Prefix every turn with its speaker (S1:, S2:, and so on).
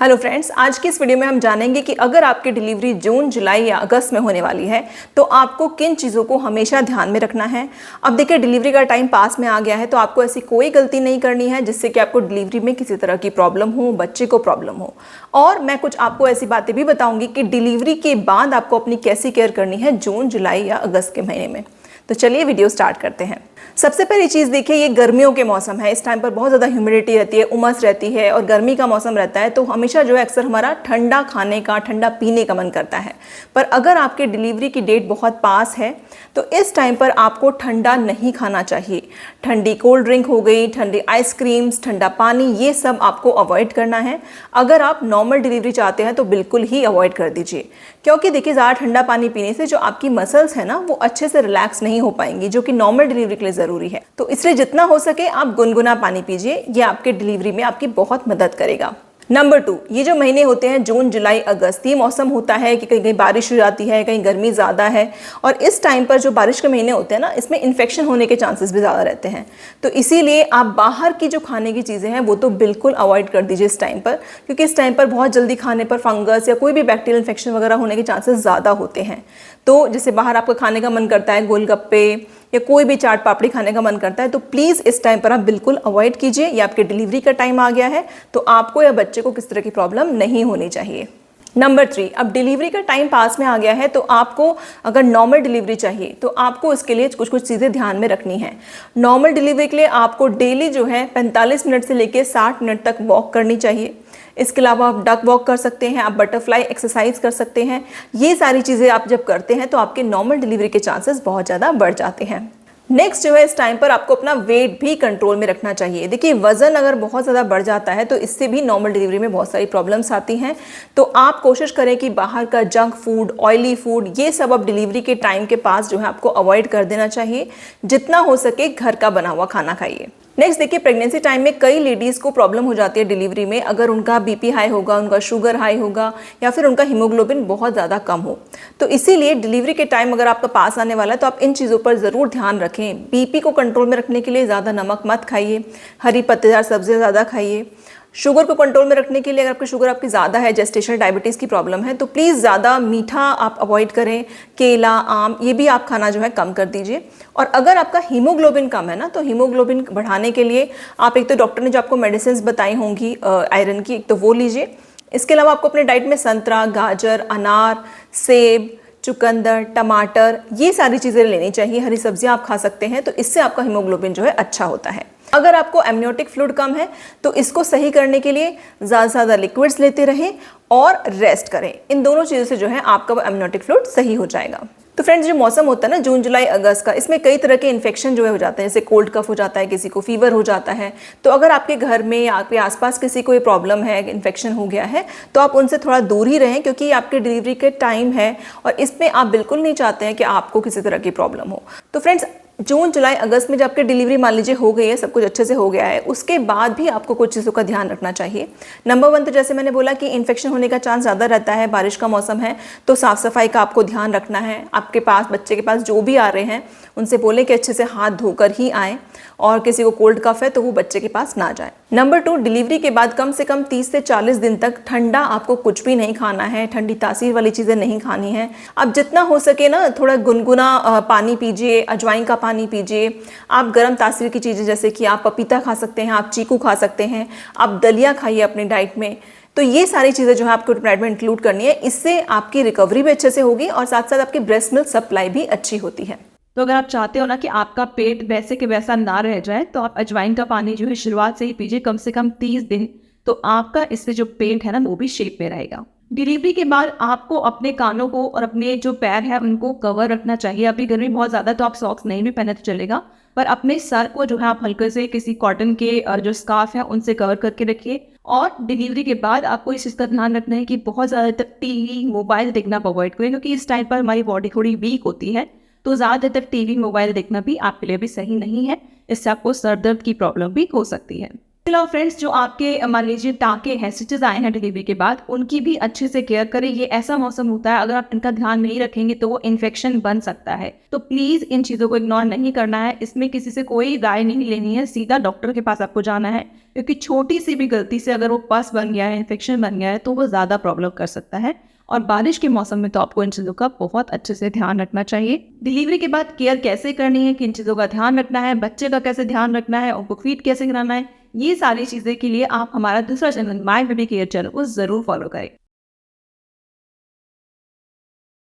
S1: Hello friends, आज की इस वीडियो में हम जानेंगे कि अगर आपकी डिलीवरी जून, जुलाई या अगस्त में होने वाली है तो आपको किन चीज़ों को हमेशा ध्यान में रखना है। अब देखिए, डिलीवरी का टाइम पास में आ गया है तो आपको ऐसी कोई गलती नहीं करनी है जिससे कि आपको डिलीवरी में किसी तरह की प्रॉब्लम हो, बच्चे को प्रॉब्लम हो। और मैं कुछ आपको ऐसी बातें भी बताऊंगी कि डिलीवरी के बाद आपको अपनी कैसी केयर करनी है जून, जुलाई या अगस्त के महीने में। तो चलिए वीडियो स्टार्ट करते हैं। सबसे पहली चीज़ देखिए, ये गर्मियों के मौसम है। इस टाइम पर बहुत ज़्यादा ह्यूमिडिटी रहती है, उमस रहती है और गर्मी का मौसम रहता है, तो हमेशा जो है अक्सर हमारा ठंडा खाने का, ठंडा पीने का मन करता है। पर अगर आपकी डिलीवरी की डेट बहुत पास है तो इस टाइम पर आपको ठंडा नहीं खाना चाहिए। ठंडी कोल्ड ड्रिंक हो गई, ठंडी आइसक्रीम्स, ठंडा पानी, ये सब आपको अवॉइड करना है। अगर आप नॉर्मल डिलीवरी चाहते हैं तो बिल्कुल ही अवॉइड कर दीजिए, क्योंकि देखिए ज़्यादा ठंडा पानी पीने से जो आपकी मसल्स है ना वो अच्छे से रिलैक्स नहीं हो पाएंगी, जो कि नॉर्मल डिलीवरी के लिए ज़रूरी है। तो इसलिए जितना हो सके आप गुनगुना पानी पीजिए, ये आपके डिलीवरी में आपकी बहुत मदद करेगा। नंबर 2, ये जो महीने होते हैं जून, जुलाई, अगस्त, ये मौसम होता है कि कहीं कहीं बारिश हो जाती है, कहीं गर्मी ज़्यादा है। और इस टाइम पर जो बारिश के महीने होते हैं ना, इसमें इन्फेक्शन होने के चांसेस भी ज़्यादा रहते हैं। तो इसीलिए आप बाहर की जो खाने की चीज़ें हैं वो तो बिल्कुल अवॉइड कर दीजिए इस टाइम पर, क्योंकि इस टाइम पर बहुत जल्दी खाने पर फंगस या कोई भी बैक्टीरियल इन्फेक्शन वगैरह होने के चांसेस ज़्यादा होते हैं। तो जैसे बाहर आपका खाने का मन करता है, गोलगप्पे या कोई भी चाट पापड़ी खाने का मन करता है, तो प्लीज़ इस टाइम पर आप बिल्कुल अवॉइड कीजिए। ये आपके डिलीवरी का टाइम आ गया है तो आपको या बच्चे को किस तरह की प्रॉब्लम नहीं होनी चाहिए। नंबर 3, अब डिलीवरी का टाइम पास में आ गया है तो आपको अगर नॉर्मल डिलीवरी चाहिए तो आपको इसके लिए कुछ कुछ चीज़ें ध्यान में रखनी है। नॉर्मल डिलीवरी के लिए आपको डेली जो है 45 मिनट से लेकर 60 मिनट तक वॉक करनी चाहिए। इसके अलावा आप डक वॉक कर सकते हैं, आप बटरफ्लाई एक्सरसाइज कर सकते हैं। ये सारी चीज़ें आप जब करते हैं तो आपके नॉर्मल डिलीवरी के चांसेस बहुत ज़्यादा बढ़ जाते हैं। नेक्स्ट जो है, इस टाइम पर आपको अपना वेट भी कंट्रोल में रखना चाहिए। देखिए, वजन अगर बहुत ज़्यादा बढ़ जाता है तो इससे भी नॉर्मल डिलीवरी में बहुत सारी प्रॉब्लम्स आती हैं। तो आप कोशिश करें कि बाहर का जंक फूड, ऑयली फूड, ये सब अब डिलीवरी के टाइम के पास जो है आपको अवॉइड कर देना चाहिए। जितना हो सके घर का बना हुआ खाना खाइए। नेक्स्ट देखिए, प्रेगनेंसी टाइम में कई लेडीज़ को प्रॉब्लम हो जाती है डिलीवरी में, अगर उनका बीपी हाई होगा, उनका शुगर हाई होगा या फिर उनका हीमोग्लोबिन बहुत ज़्यादा कम हो। तो इसीलिए डिलीवरी के टाइम अगर आपका पास आने वाला है तो आप इन चीज़ों पर ज़रूर ध्यान रखें। बीपी को कंट्रोल में रखने के लिए ज़्यादा नमक मत खाइए, हरी पत्तेदार सब्जियाँ ज़्यादा खाइए। शुगर को कंट्रोल में रखने के लिए, अगर आपकी शुगर आपकी ज़्यादा है, जेस्टेशनल डायबिटीज़ की प्रॉब्लम है, तो प्लीज़ ज़्यादा मीठा आप अवॉइड करें। केला, आम, ये भी आप खाना जो है कम कर दीजिए। और अगर आपका हीमोग्लोबिन कम है ना, तो हीमोग्लोबिन बढ़ाने के लिए आप एक तो डॉक्टर ने जो आपको मेडिसिन बताई होंगी आयरन की, एक तो वो लीजिए। इसके अलावा आपको अपने डाइट में संतरा, गाजर, अनार, सेब, चुकंदर, टमाटर, ये सारी चीज़ें लेनी चाहिए। हरी सब्जियां आप खा सकते हैं, तो इससे आपका हीमोग्लोबिन जो है अच्छा होता है। अगर आपको एमनियोटिक फ्लूइड कम है तो इसको सही करने के लिए ज़्यादा से ज़्यादा लिक्विड्स लेते रहें और रेस्ट करें। इन दोनों चीज़ों से जो है आपका एमनियोटिक फ्लूइड सही हो जाएगा। तो फ्रेंड्स, जो मौसम होता है ना जून, जुलाई, अगस्त का, इसमें कई तरह के इन्फेक्शन जो है हो जाते हैं। जैसे कोल्ड कफ हो जाता है, किसी को फीवर हो जाता है। तो अगर आपके घर में या आपके आसपास किसी को ये प्रॉब्लम है, इन्फेक्शन हो गया है, तो आप उनसे थोड़ा दूर ही रहें, क्योंकि ये आपके डिलीवरी के टाइम है और इसमें आप बिल्कुल नहीं चाहते हैं कि आपको किसी तरह की प्रॉब्लम हो। तो फ्रेंड्स, जून, जुलाई, अगस्त में जब आपकी डिलीवरी मान लीजिए हो गई है, सब कुछ अच्छे से हो गया है, उसके बाद भी आपको कुछ चीज़ों का ध्यान रखना चाहिए। नंबर 1 तो जैसे मैंने बोला कि इन्फेक्शन होने का चांस ज़्यादा रहता है, बारिश का मौसम है, तो साफ़ सफाई का आपको ध्यान रखना है। आपके पास, बच्चे के पास जो भी आ रहे हैं उनसे बोलें कि अच्छे से हाथ धोकर ही आएँ, और किसी को कोल्ड कफ है तो वो बच्चे के पास ना जाए। नंबर 2, डिलीवरी के बाद कम से कम 30 से 40 दिन तक ठंडा आपको कुछ भी नहीं खाना है, ठंडी तासीर वाली चीज़ें नहीं खानी है। आप जितना हो सके ना थोड़ा गुनगुना पानी पीजिए, अजवाइन का पानी पीजिए। आप गर्म तासीर की चीज़ें जैसे कि आप पपीता खा सकते हैं, आप चीकू खा सकते हैं, आप दलिया खाइए अपनी डाइट में। तो ये सारी चीज़ें जो है आपको डाइट में इंक्लूड करनी है। इससे आपकी रिकवरी भी अच्छे से होगी और साथ साथ आपकी ब्रेस्ट मिल्क सप्लाई भी अच्छी होती है।
S2: तो अगर आप चाहते हो ना कि आपका पेट वैसे के वैसा ना रह जाए, तो आप अजवाइन का पानी जो है शुरुआत से ही पीजिए, कम से कम 30 दिन। तो आपका इससे जो पेट है ना वो भी शेप में रहेगा। डिलीवरी के बाद आपको अपने कानों को और अपने जो पैर है उनको कवर रखना चाहिए। अभी गर्मी बहुत ज़्यादा तो आप सॉक्स नहीं भी पहने तो चलेगा, पर अपने सर को जो है आप हल्के से किसी कॉटन के जो स्कार्फ है उनसे कवर करके रखिए। और डिलीवरी के बाद आपको इस चीज़ का ध्यान रखना है कि बहुत ज़्यादा तक टीवी, मोबाइल देखना अवॉइड करें, क्योंकि इस टाइम पर हमारी बॉडी थोड़ी वीक होती है। तो ज़्यादा तक टीवी, मोबाइल देखना भी आपके लिए भी सही नहीं है। इससे आपको सर दर्द की प्रॉब्लम भी हो सकती है। चलो फ्रेंड्स, जो आपके मान लीजिए टाँके हैं, स्टिचेस आए हैं डिलीवरी के बाद, उनकी भी अच्छे से केयर करें। ये ऐसा मौसम होता है, अगर आप इनका ध्यान नहीं रखेंगे तो वो इन्फेक्शन बन सकता है। तो प्लीज़ इन चीज़ों को इग्नोर नहीं करना है, इसमें किसी से कोई राय नहीं लेनी है, सीधा डॉक्टर के पास आपको जाना है, क्योंकि छोटी सी भी गलती से अगर वो पस बन गया है, इन्फेक्शन बन गया है, तो वो ज़्यादा प्रॉब्लम कर सकता है। और बारिश के मौसम में तो आपको इन चीज़ों का बहुत अच्छे से ध्यान रखना चाहिए। डिलीवरी के बाद केयर कैसे करनी है, किन चीज़ों का ध्यान रखना है, बच्चे का कैसे ध्यान रखना है, उनको फीड कैसे कराना है, ये सारी चीज़ें के लिए आप हमारा दूसरा channel my baby care channel को ज़रूर फॉलो करें।